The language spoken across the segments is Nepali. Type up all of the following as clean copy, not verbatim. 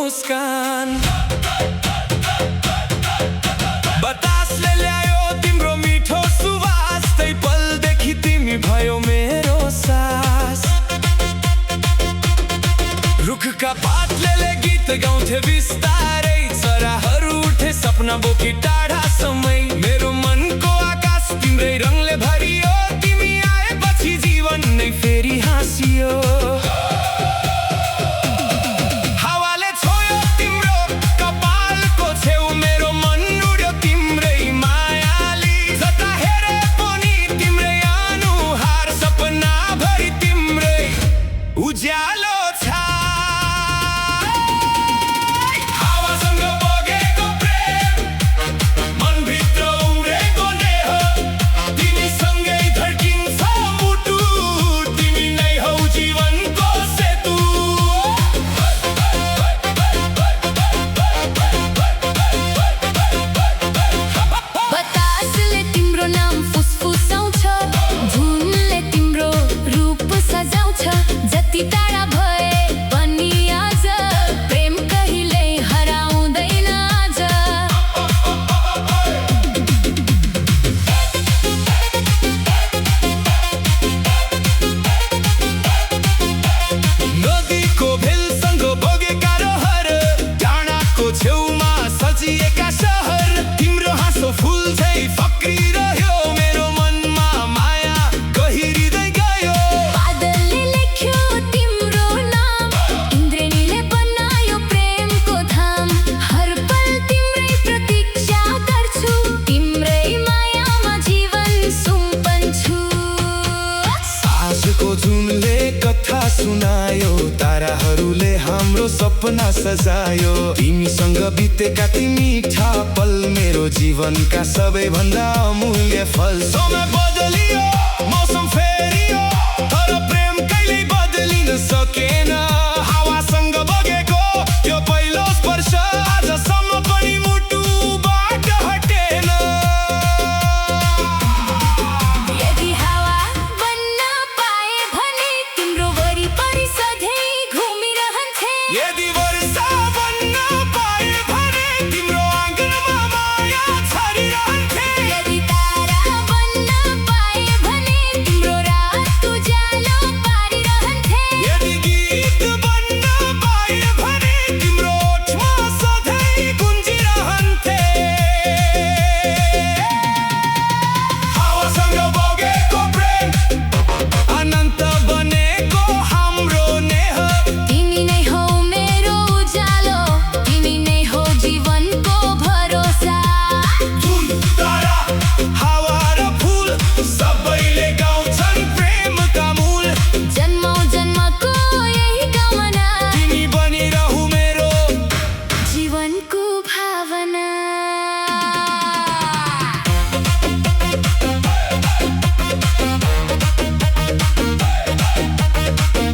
मुस्कान बतासले ल्यायो तिम्रो मिठो सुवास तै पलदेखि तिमी भयो मेरो सास रुखका पातले गीत गाउँथे बिस्तारै चराहरू उठे सपना बोकी टाढा समय मेरो मनको आकाश तिम्रै रङले भरियो तिमी आएपछि जीवन नै फेरि हाँसियो हावाले छोयो तिम्रो कपालको छेउ मेरो मन उड्यो तिम्रै मायाली जता हेरे पनि तिम्रै अनुहार सपना भरि तिम्रै उज्यालो छ हावासँग बगेको प्रेम मनभित्र उम्रेको नेह तिमीसँगै धड्किन्छ मुटु तिमी नै हौ जीवनको सेतु बतासले तिम्रो नाम फुसफुसाउँछ झुलले तिम्रो रूप सजाउँछ जति टाढा भए पनि आज प्रेम कहिल्यै हराउँदैन आज नदीको भेलसँग बगेका रहर डाँडाको छेउमा सजिएका सहर तिम्रो हाँसो फुल झै फक्रिरह्यो मेरो मनमा माया गहिरिँदै गयो बादलले लेख्यो तिम्रो नाम इन्द्रेणीले बनायो प्रेमको धाम हर पल तिम्रै प्रतीक्षा गर्छु तिम्रै मायामा जीवन सुम्पन्छु आजको जुनले कथा सुनायो ताराहरूले हाम्रो सपना सजायो तिमीसँग बितेका ती मिठा पल मेरो जीवनका सबैभन्दा अमूल्य फल समय बदलियो मौसम फेरियो तर प्रेम कहिल्यै बदलिन सकेन हावासँग बगेको त्यो पहिलो स्पर्श आजसम्म पनि मुटुबाट हटेन यदि हावा बन्न पाए भने तिम्रो वरिपरि सधैँ घुमिरहन्थे यदि वर्षा बन्न पाए भने तिम्रो आँगनमा माया छरिरहन्थे यदि तारा बन्न पाए भने तिम्रो रात उज्यालो पारिरहन्थे यदि गीत बन्न पाए भने तिम्रो ओठमा सधैँ गुन्जिरहन्थे हावासँग बगेको प्रेम अनन्त बनेको हाम्रो नेह तिमी नै हौ मेरो उज्यालो तिमी नै हौ जीवनको भरोसा जुन तारा हावा र फुल सबैले गाउँछन् प्रेमका मूल जन्मौ जन्मको यही कामना तिमी बनिरहु मेरो जीवनको भावना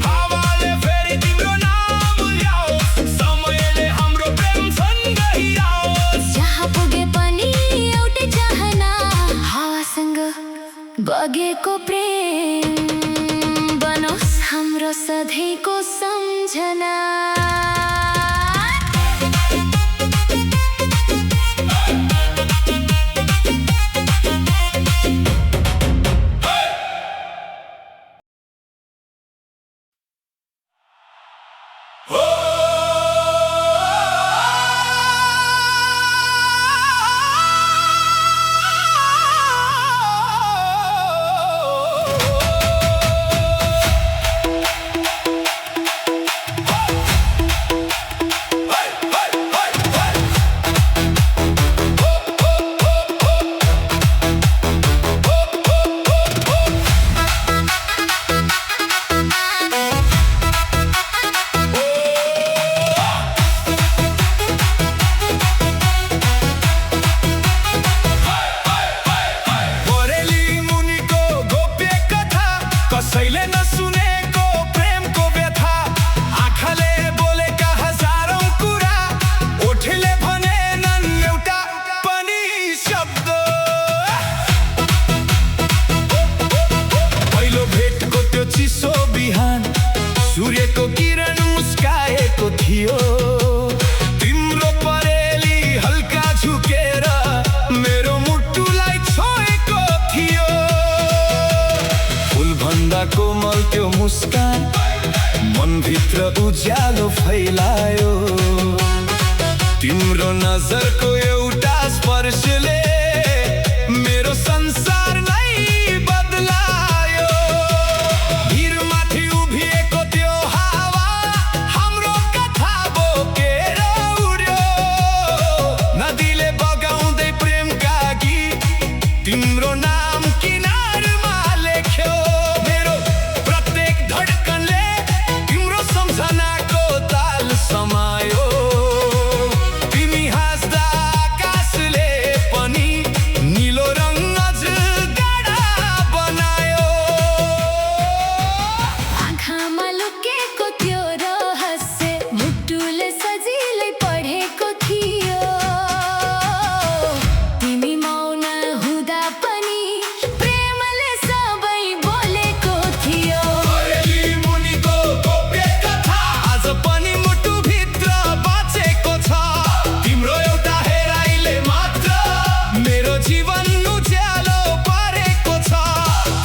हावाले फेरि तिम्रो नाम ल्याओस् समयले हाम्रो प्रेम सँग हिँडाओस् जहाँ पुगे पनि एउटै चाहना हावासँग बगेको प्रेम बनोस् हाम्रो सधैँको सम्झना भित्र उज्यालो फैलायो। तिम्रो नजरको एउटा स्पर्शले मेरो संसार नै बदलायो। भिरमाथि उभिएको त्यो हावा हाम्रो कथा बोकेर उड्यो। नदीले बगाउँदै प्रेमका गीत तिम्रो नाम किनारमा लेख्यो। मेरो प्रत्येक धड्कनले तिम्रो सम्झनाको ताल समायो। तिमी हाँस्दा आकाशले पनि नीलो रङ अझ गाढा बनायो। आँखामा लुकेको त्यो रहस्य मुटुले सजिलै पढेको थियो। तिमी मौन हुँदा पनि प्रेमले सबै बोलेको थियो। परेली मुनिको गोप्य कथा आज पनि मुटुभित्र बाँचेको छ। तिम्रो एउटा हेराइले मात्र मेरो जीवन उज्यालो परेको छ।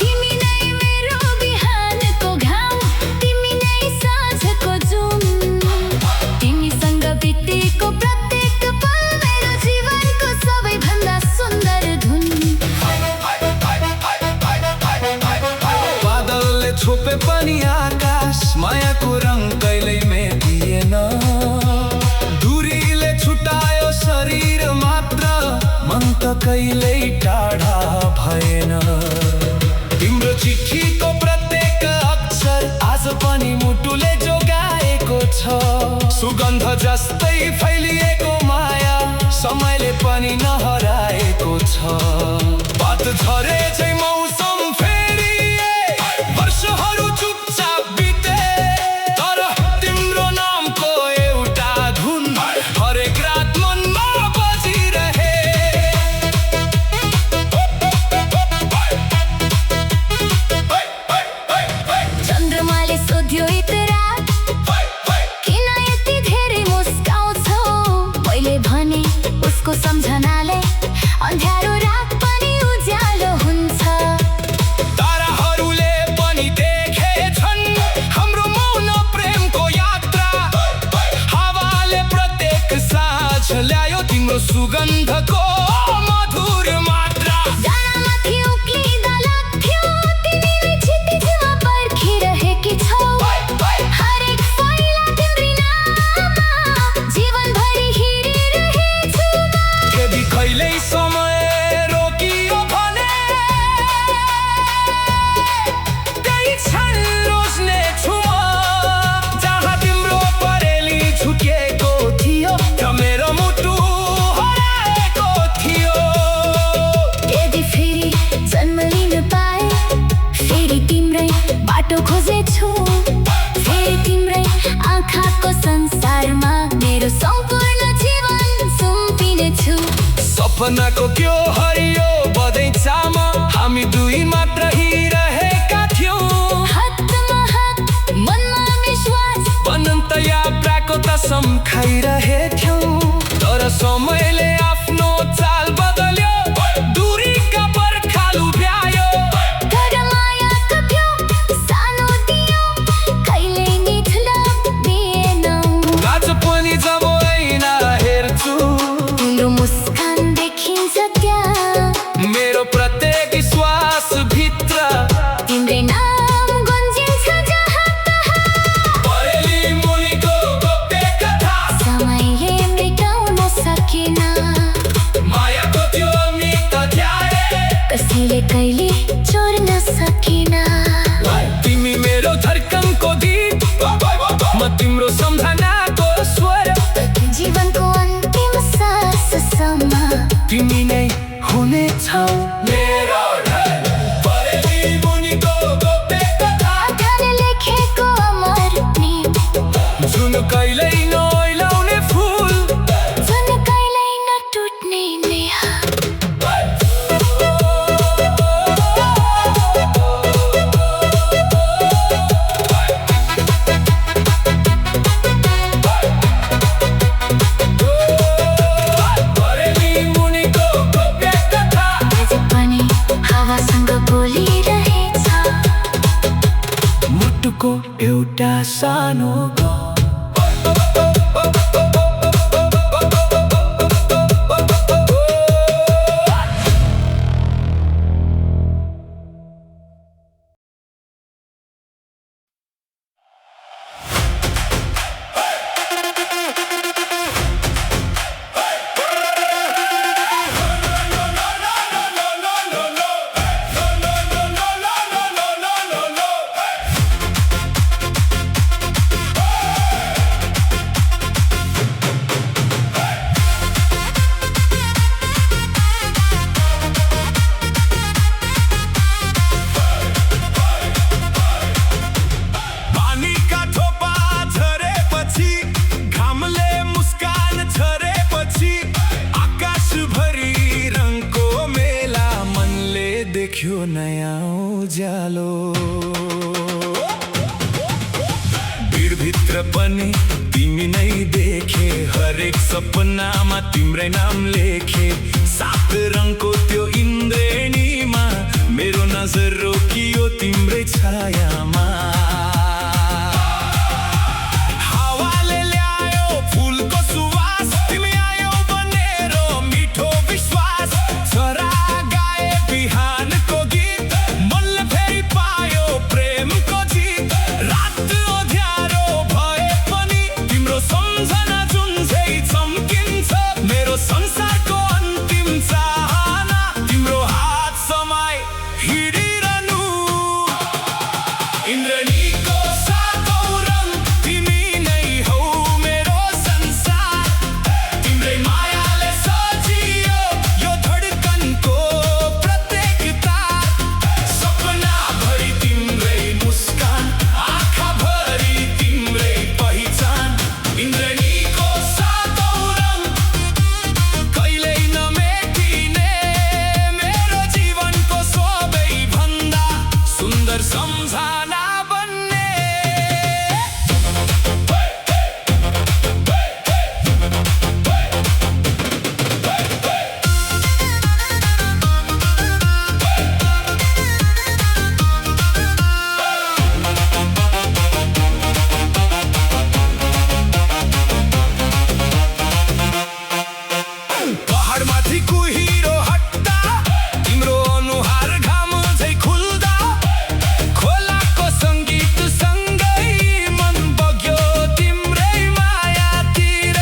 तिमी नै मेरो बिहानको घाम, तिमी नै साँझको जुन। तिमीसँग बितेको प्रत्येक पल मेरो जीवनको सबैभन्दा सुन्दर धुन। बादलले छोपे पनि आकाश मायाको रङ कहिल्यै मेटिएन। दूरीले छुटायो शरीर मात्र मन त कहिल्यै टाढा भएन। तिम्रो चिठीको प्रत्येक अक्षर आज पनि मुटुले जोगाएको छ। सुगन्ध जस्तै फैलिएको माया समयले पनि नहराएको छ। पतझरे चाहिँ मौसम फेरिए, वर्षहरू चुपचाप बिते, तर तिम्रो नामको एउटा धुन हरेक रात मनमा बजिरहे। चन्द्रमाले सोध्यो इतरा किन यति धेरै मुस्काउँछौ। मैले भने उसको सम्झनाले अँध्यारो रात पनि उज्यालो हुन्छ। ताराहरूले पनि देखेछन् हाम्रो मौन प्रेमको यात्रा। हावाले प्रत्येक साँझ ल्यायो तिम्रो सुगन्धको मधुर मात्रा। डाँडामाथि उक्लिँदा लाग्थ्यो तिमीले क्षितिजमा पर्खिरहेकी छौ। हरेक फैला तिम्रै नाममा जीवनभरि हिँडिरहेछु म। यदि कहिल्यै समय रोकियो भने त्यही क्षण रोज्नेछु म। जहाँ तिम्रो परेली झुकेको थियो र मेरो मुटु हराएको थियो। यदि फेरि जन्म लिन पाए फेरि तिम्रै बाटो खोजेछु। फेरि तिम्रै आँखाको संसारमा मेरो सम्पूर्ण जीवन सुम्पिनेछु। सपनाको त्यो हरियो बगैँचामा हामी दुई मात्र हिँडिरहेका थियौँ। हातमा हात मनमा विश्वास अनन्त यात्राको कसम खाइरहेथ्यौँ। तर समयले आफ्नो चाल बदल्यो, दूरीका पर्खाल उभ्यायो। तर मायाको त्यो सानो दियो कहिल्यै निथुलो दिएनौ। आज पनि जब ऐना हेर्छु तिम्रो मुस्कान देखिन्छ त्यहाँ। मेरो प्रत्येक श्वास भित्र तिम्रै नाम गुन्जिन्छ जहाँ तहाँ। परेली मुनिको गोप्य कथा समयले मेटाउन सकेन। मायाको त्यो अमिट अध्याय कसैले कहिले चोर्न सकेन। तिमी मेरो धड्कनको गीत, म तिम्रो सम्झनाको स्वर। जीवनको अन्तिम साससम्म तिमी नै हुनेछौ मेरो धन। परेली मुनिको गोप्य कथा आँखाले लेखेको अमर नीति। जुन कहिल्यै नओइलाउने फुल, जुन कहिल्यै नटुट्ने नेहा। एउटा सानो देख्यो नयाँ उज्यालो। भिडभित्र पनि तिमी नै देखे, हरेक सपनामा तिम्रै नाम लेखे। सात रङको त्यो इन्द्रेणीमा मेरो नजर रोकियो तिम्रै छायामा। हावाले ल्यायो फुलको सुवास, तिमी आयो बनेर मिठो विश्वास। चरा गाए बिहानको गीत, मनले फेरि पायो प्रेमको जित। रात अँध्यारो भए पनि तिम्रो सम्झना जुन चाहिँ चम्किन्छ। मेरो संसारको अन्तिम चाहना तिम्रो हात समाई हिँडिरहनु। इन्द्रेणीको सातौं रङ तिमी नै हौ मेरो संसार। तिम्रै मायाले सजियो यो धडकनको प्रत्येक तार। सपनाभरि तिम्रै मुस्कान, आँखाभरि तिम्रै पहिचान। इन्द्रेणीको सातौं रङ कहिल्यै नमेटिने, मेरो जीवनको सबैभन्दा सुन्दर सम्झना बन्ने। पहाडमाथि कुहिरो हट्दा तिम्रो अनुहार घाम झै खुल्दा। खोलाको सङ्गीत सँगै मन बग्यो तिम्रै मायातिर।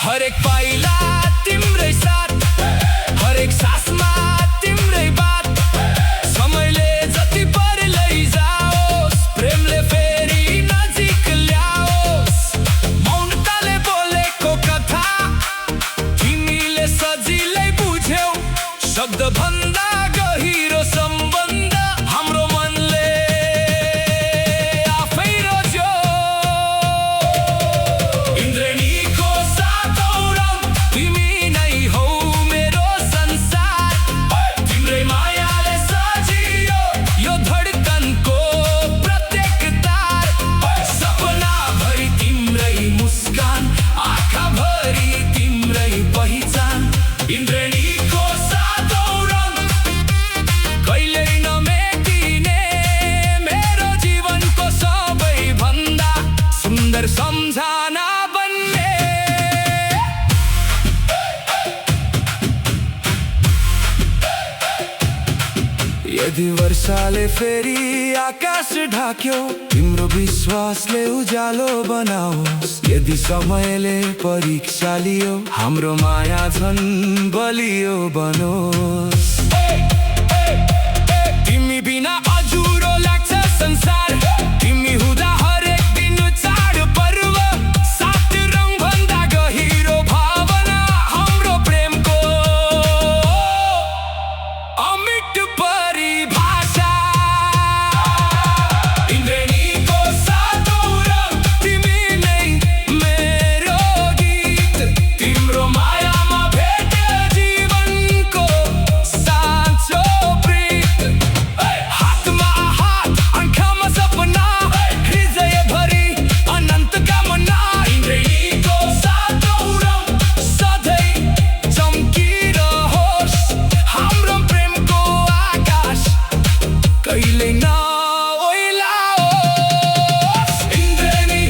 हरेक पाइला तिम्रै साथ, हरेक सासमा तिम्रै बात। समयले जति पर लैजाओस्, प्रेमले फेरि नजिक ल्याओस्। मौनताले बोलेको कथा तिमीले सजिलै बुझ्यौ। शब्दभन्दा गहिरो सम्बन्ध हाम्रो मनले आफै रोज्यो। इन्द्रेणीको सातौं रङ तिमी नै हौ मेरो संसार। तिम्रै मायाले सजियो यो धडकनको प्रत्येक तार। सपनाभरि तिम्रै मुस्कान, आँखाभरि तिम्रै पहिचान। इन्द्रेणीको सातौं रङ कहिल्यै नमेटिने, मेरो जीवनको सबैभन्दा सुन्दर सम्झना बन्ने। यदि वर्षाले फेरि आकाश ढाक्यो, तिम्रो विश्वासले उज्यालो बनाओस्। यदि समयले परीक्षा लियो, हाम्रो माया झन् बलियो बनोस्। तिमी बिना अधुरो लाग्छ संसार, तिमी हुँदा हरेक दिन चाड पर्व। सात रङभन्दा गहिरो भावना हाम्रो प्रेमको अमिट परिभाषा। इन्द्रेणीको सातौं रङ तिमी नै मेरो गीत। तिम्रो मायामा भेटे जीवनको साँचो प्रीत। हातमा हात, आँखामा सपना, हृदयभरि अनन्त कामना। इन्द्रेणीको सातौं रङ सधैँ चम्किरहोस्, हाम्रो प्रेमको आकाश कहिल्यै नओइलाओस्। इन्द्रेणी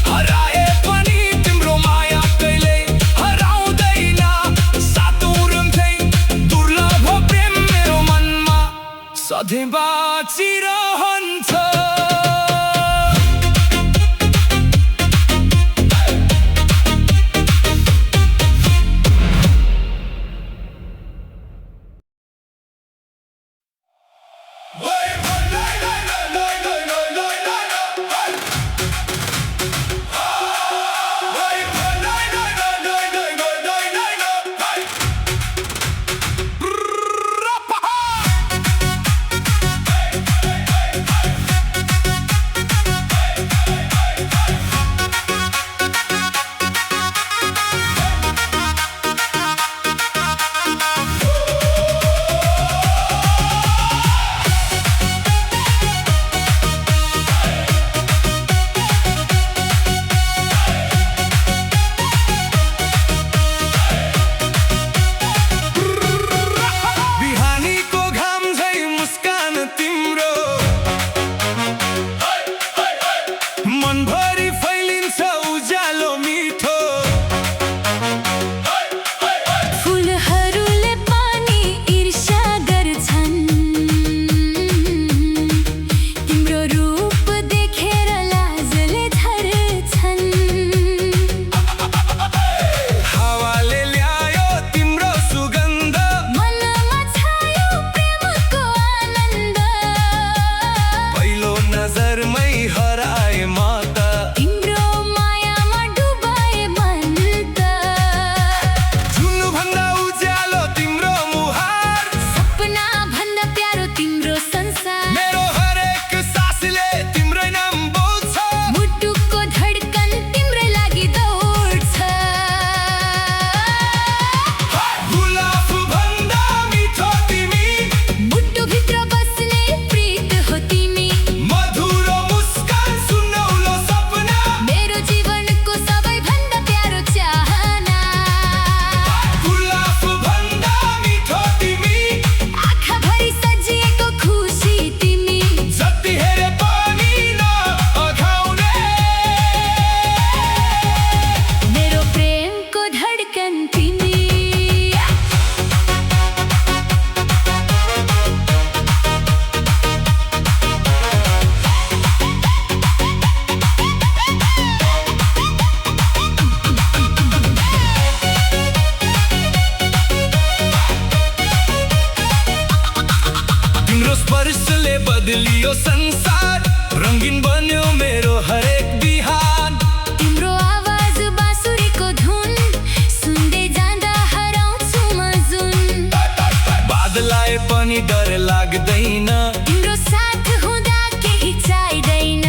हराए पनि तिम्रो माया कहिल्यै हराउँदैन। सातौं रङ झै दुर्लभ प्रेम मेरो मनमा सधैँ बाँचिरहन्छ। स्पर्शले बदलियो संसार रंगीन बन्यो मेरो हरेक बिहान तिम्रो आवाज बाँसुरीको धुन सुन्दै जाँदा हराउँछु म जुन बादल आए पनि डर लाग्दैन तिम्रो साथ हुँदा केही चाहिँदैन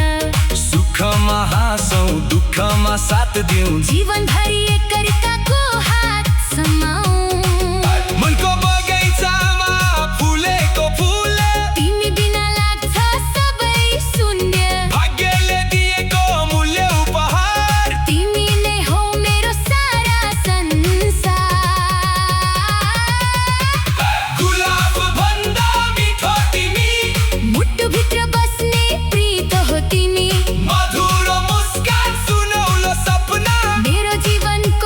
सुखमा हाँसौँ दुःखमा साथ दिउँ जीवनभरि एकअर्काको हात समाऊ मनको बगैँचामा फुलेको फुल तिमी बिना लाग्छ सबै शून्य भाग्यले दिएको मूल्य उपहार तिमी नै हौ मेरो सारा संसार गुलाब भन्दा मिठो तिमी मुटुभित्र बस्ने प्रीत हो तिमी मधुरो मुस्कान सुनौलो सपना मेरो जीवनको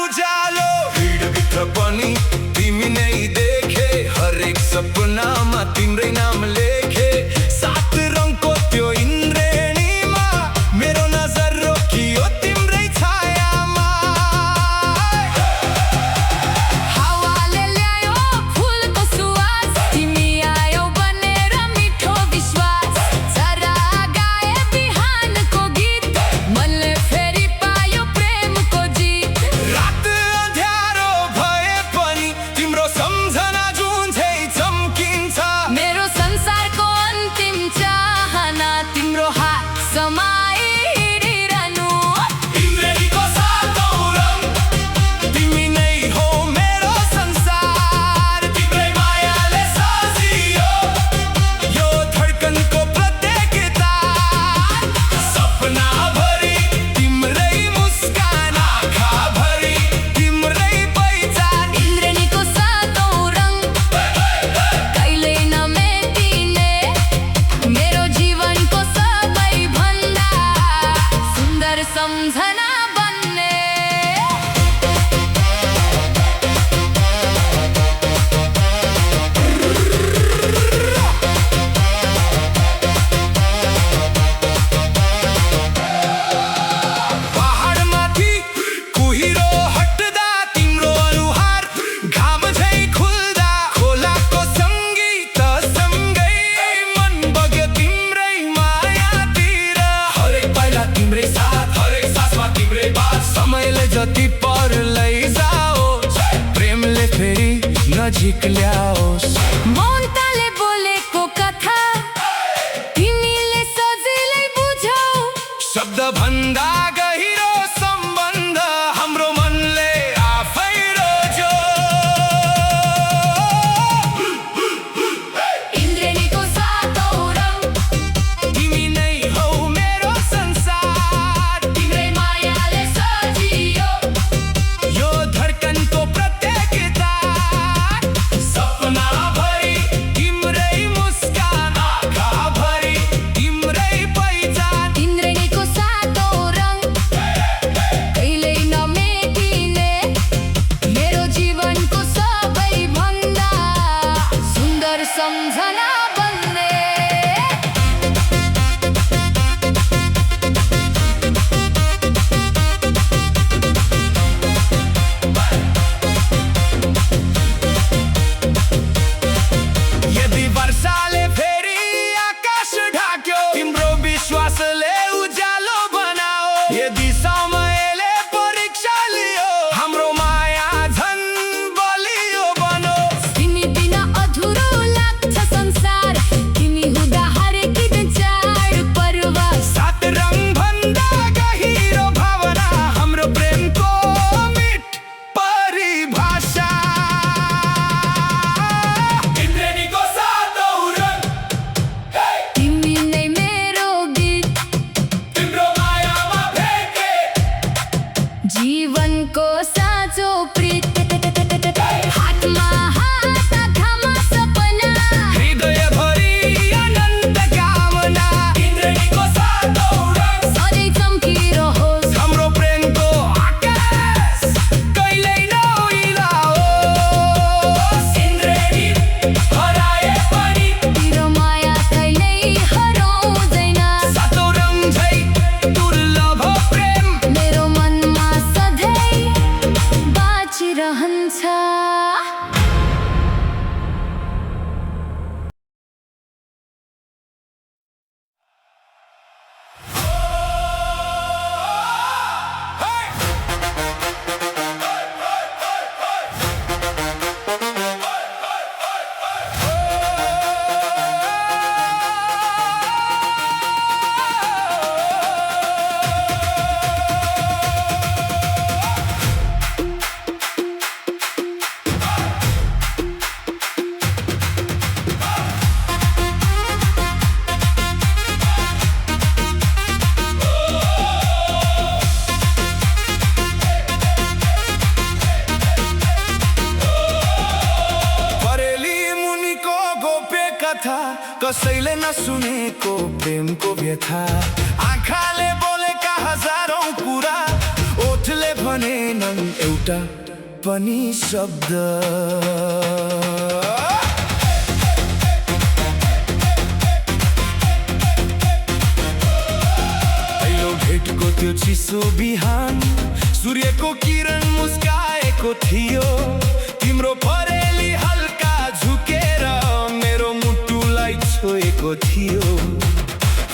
उजालो भीडभित्र पनि तिमी नै देखे हरेक सपनामा तिम्रै नाम लेखे सात रङको त्यो इन्द्रेणीमा मेरो नजर रोकियो तिम्रै छायामा हावाले ल्यायो फुलको सुवास तिमी आयो बनेर मिठो विश्वास जरा गाए बिहानको गीत मनले फेरि पायो प्रेमको जीत रात अँध्यारो भए पनि तिम्रो सम्झना जुझै चम्किन्छ मेरो संसारको अन्तिम चाहना तिम्रो हात समाइरहनु इन्द्रेणीको सातौं रङ तिमी नै हो मेरो संसार तिम्रै मायाले सजियो यो धडकनको प्रत्येकता सपनाभरि तिम्रै मुस्कान आँखाभरि तिम्रै पहिचान इन्द्रेणीको सातौं रङ कहिल्यै नमेटिने मेरो जीवनको सबैभन्दा सुन्दर सम्झना बन्ने पहाडमाथि कुहिरो हट्दा तिम्रो अनुहार घाम झै खुल्दा खोलाको सङ्गीत सँगै मन बग्यो तिम्रै मायातिर हरेक पाइला तिम्रै साथ हरेक सासमा तिम्रै बात समयले जति पर लैजाओस् प्रेमले फेरि नजिक ल्याओस् मौनताले बोलेको कथा तिमीले सजिलै बुझौ शब्द भन्दा गहिरो सम्बन्ध हाम्रो मनले आफै रोज्यो इन्द्रेणीको सातौं रङ तिमी नै हौ मेरो संसार तिम्रै मायाले सजियो यो धडकनको प्रत्येकता सपनाभरि तिम्रै मुस्कान आँखाभरि तिम्रै पहिचान इन्द्रेणीको सातौं रङ कहिल्यै नमेटिने मेरो जीवनको सबैभन्दा सुन्दर सम्झना बन्ने यदि वर्षाले फेरि आकाश ढाक्यो तिम्रो विश्वासले उज्यालो बनाओ यदि समयले परीक्षा लियो हाम्रो माया झन् बलियो बनोस् तिमी बिना अधुरो लाग्छ संसार तिमी हुँदा हरेक दिन चाडपर्व सात रङ भन्दा गहिरो भावना हाम्रो प्रेमको मिठ परिभाषा इन्द्रेणीको सातौं रङ तिमी नै मेरो गीत तिम्रो मायामा भेटे जीवनको साँचो प्रीत हातमा हात आँखामा सपना हृदयभरि अनन्त कामना इन्द्रेणीको सातौं रङ सधैँ चम्किरहोस् हाम्रो प्रेमको आकाश कहिल्यै नउलाओस् इन्द्रेणी हराए पनि तिम्रो माया कहिल्यै हराउँदैन सातौं रङ झै दुर्लभ प्रेम मेरो मनमा सधैँ बाँचिरहन्छ कथा कसैले नसुनेको प्रेमको व्यथा आँखाले बोलेका हजारौं कुरा ओठले भने नन् एउटा पनि शब्द। पहिलो भेटको त्यो चिसो बिहान, सूर्यको किरण मुस्काएको थियो। तिम्रो परेली हल्का झुकेर मेरो मुटुलाई छोएको थियो।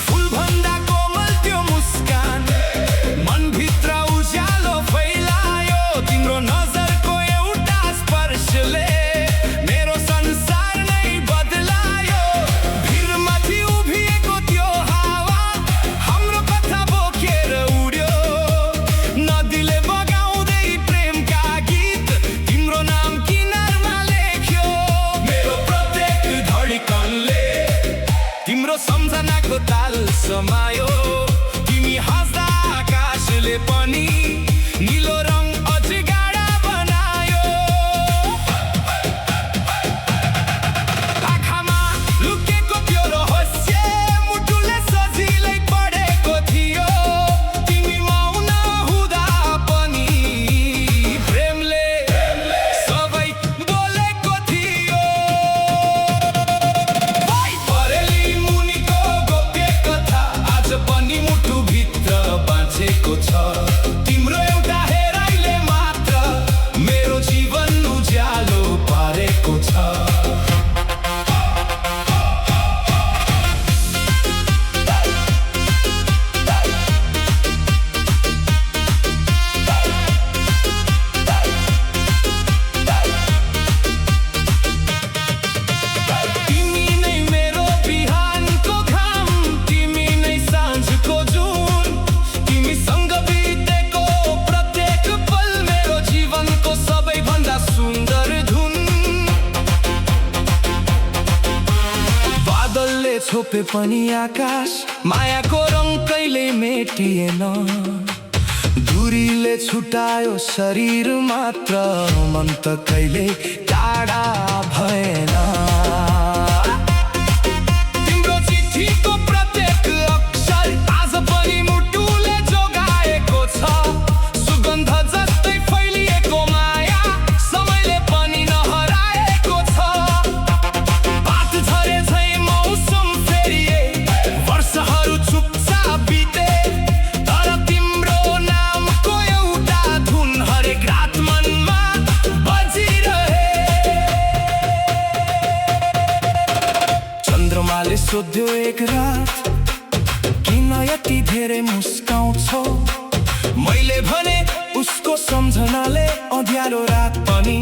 फुलभन्दा कोमल त्यो मुस्कान मनभित्र उज्यालो फैलायो। तिम्रो नजरको एउटा स्पर्शले मेरो संसार नै बदलायो। भिरमाथि उभिएको त्यो हावा हाम्रो कथा बोकेर उड्यो। नदीले बगाउँदै प्रेमका गीत तिम्रो नाम किनारमा लेख्यो। मेरो प्रत्येक धडकनले तिम्रो सम्झनाको ताल समायो। तिमी हाँस्दा आकाशले पनि नीलो रङ अझ गाढा बनायो। आँखामा लुकेको त्यो रहस्य मुटुले सजिलै पढेको थियो। तिमी मौन हुँदा पनि प्रेमले सबै बोलेको थियो। परेली मुनिको गोप्य कथा आज पनि मुटुभित्र बाँचेको छ। तिम्रो एउटा हेराइले मात्र मेरो जीवन उज्यालो पारेको छ। तिमी नै मेरो बिहानको घाम, तिमी नै साँझको जुन। तिमीसँग बितेको प्रत्येक पल मेरो जीवनको सबैभन्दा सुन्दर धुन। बादलले छोपे पनि आकाश मायाको रङ कहिले मेटिएन। दूरीले छुटायो शरीर मात्र मन त कहिले टाढा भएन। तिम्रो चिठीको प्रत्येक अक्षर आज पनि मुटुले जोगाएको छ। सुगन्ध जस्तै फैलिएको माया समयले पनि नहराएको छ। पात झरे झै मौसम फेरिए, वर्षहरू चुपचाप बिते, तर तिम्रो नामको एउटा धुन हरेक रात मनमा बजिरहे। चन्द्रमाले सोध्यो एक रात, किन यति धेरै मुस्काउँछौ? मैले भने उसको सम्झनाले अँध्यारो रात पनि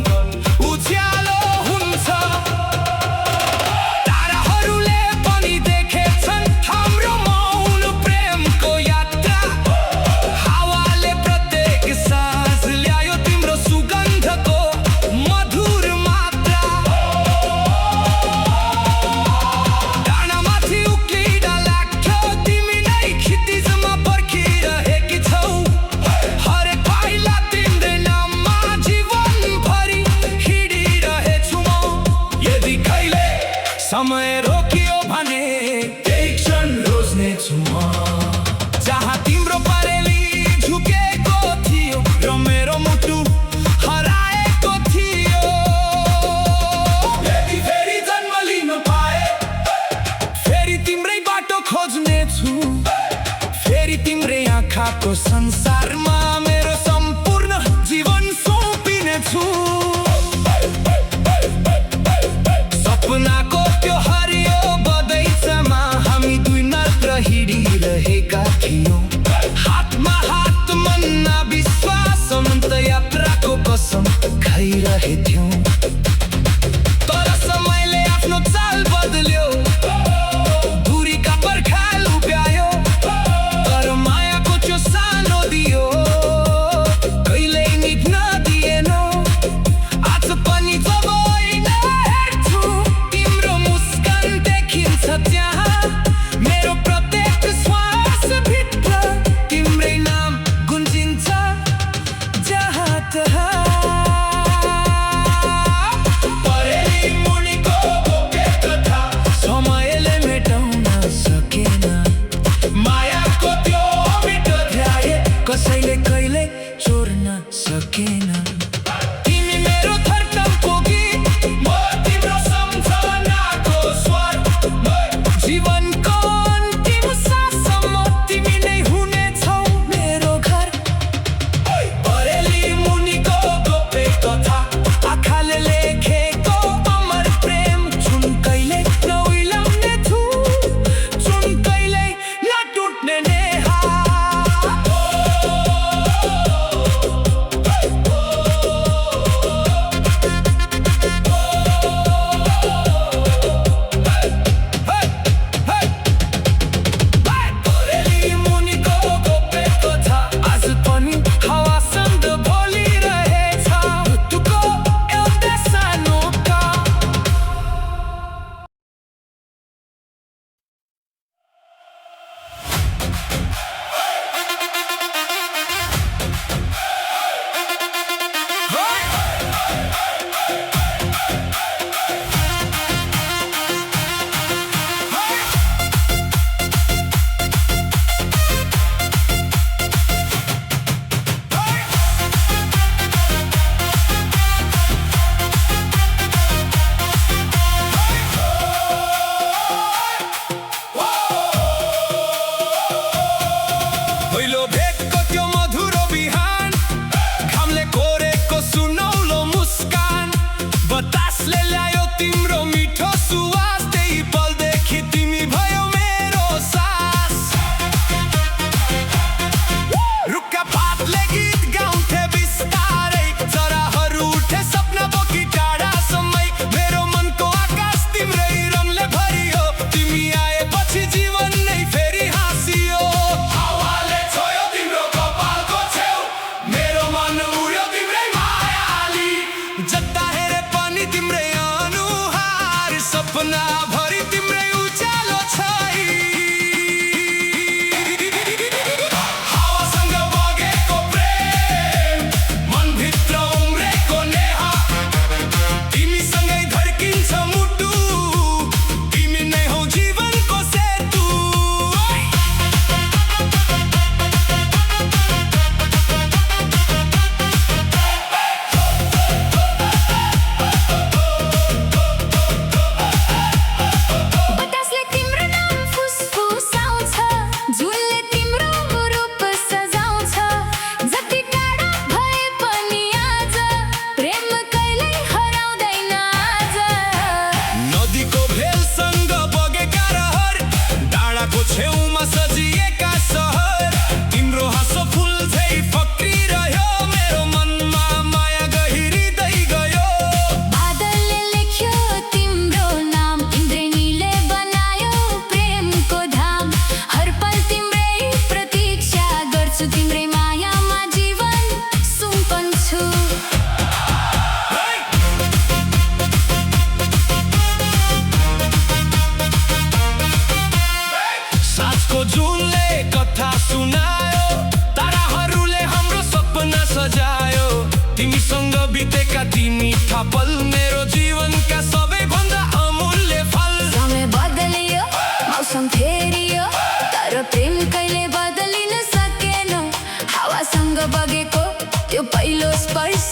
उज्यालो हुन्छ। ताराहरूले पनि देखेछन् हाम्रो मौन प्रेमको यात्रा। हावाले प्रत्येक साँझ ल्यायो तिम्रो सुगन्धको मधुर मात्रा। डाँडामाथि उक्लिँदा लाग्थ्यो तिमी नै क्षितिजमा पर्खिरहेकी छौ। हरेक पाइला तिम्रै नाममा जीवनभरि हिँडिरहेछु म। यदि कहिले समय रोकियो भने त्यही क्षण रोज्नेछु म। जहाँ तिम्रो परेली झुकेको थियो र मेरो मुटु हराएको थियो। यदि फेरि जन्म लिन पाए फेरि तिम्रै बाटो खोज्नेछु। फेरि तिम्रै आँखाको संसारमा मेरो सम्पूर्ण जीवन सुम्पिनेछु। सपनाको त्यो हरियो बगैँचामा हामी दुई मात्र हिँडिरहेका थियौँ। हातमा हात मनमा विश्वास अनन्त यात्राको कसम खाइरहेथ्यौँ। तर समयले आफ्नो चाल बदल्यो, दूरीका पर्खाल उभ्यायो, तर मायाको त्यो सानो दियो कहिल्यै निभ्न दिएन। आज पनि जब ऐना हेर्छु तिम्रो मुस्कान देखिन्छ त्यहाँ। मेरो प्रत्येक श्वासभित्र तिम्रै नाम गुन्जिन्छ जहाँ तहाँ। परेली मुनिको गोप्य कथा समयले मेटाउन सकेन। मायाको त्यो मिठो ध्याए कसैले कहिले चोर्न सकेन। तिमी मेरो धर्तमको गीत, म तिम्रो सम्झनाको स्वर। जीवनको अन्तिम साससम्म तिमी नै हुनेछौ मेरो घर। बरेली मुनिको गोप्य कथा, आँखाले लेखेको अमर प्रेम, जुन कहिल्यै नउइलाउने धुन, जुन कहिल्यै नटुट्ने नेहा। बरेली मुनिको गोप्य कथा आज पनि हावासँग बोलिरहेछ, मृत्युको एउटै सानो काम। पहिलो भेटको त्यो मधुरो बिहान, घामले कोरेको सुनौलो मुस्कान, बतासले ल्यायो तिम्रो मिठो सुवास, त्यही पलदेखि तिमी भयो मेरो सास। रुखका पातले गीत गाउँथे बिस्तारै, चराहरू उठे सपना बोकी टाढासम्मै, मेरो मनको आकाश तिम्रै रङले भरियो, तिमी आएपछि जीवन नै फेरि हाँसियो। हावाले छोयो तिम्रो कपालको छेउ, मेरो मन उड्यो तिम्रै मायाली, जता हेरे पनि तिम्रै अनुहार, सपना भरि तिम्रै उज्यालो छै। हावासँग बगेको प्रेम, मनभित्र उम्रेको नेहा, तिमीसँगै धड्किन्छ मुटु, तिमी नै हौ जीवनको सेतु। बतासले तिम्रो नाम फुसफुसाउँछ, झुलले तिम्रो रूप सजाउँछ, जति टाढा भए पनि आज प्रेम कहिल्यै हराउँदैन आज। नदीको भेलसँग बगेका रहर, डाँडाको छेउमा सजिएका सहर, तिम्रो हाँसो फुल झै फक्रिरह्यो, मेरो मनमा माया गहिरिँदै गयो। बादलले लेख्यो तिम्रो नाम, इन्द्रेणीले बनायो प्रेमको धाम, हर पल तिम्रै प्रतीक्षा गर्छु, तिम्रै मायामा जीवन सुम्पन्छु। साँझको जुनले कथा सुनायो, ताराहरूले हाम्रो सपना सजायो, तिमीसँग बितेका ती मिठा पल, मेरो जीवनका सबैभन्दा अमूल्य फल। समय बदलियो, मौसम फेरियो, तर प्रेम कहिले बदलिन सकेन। हावासँग बगेको त्यो पहिलो स्पर्श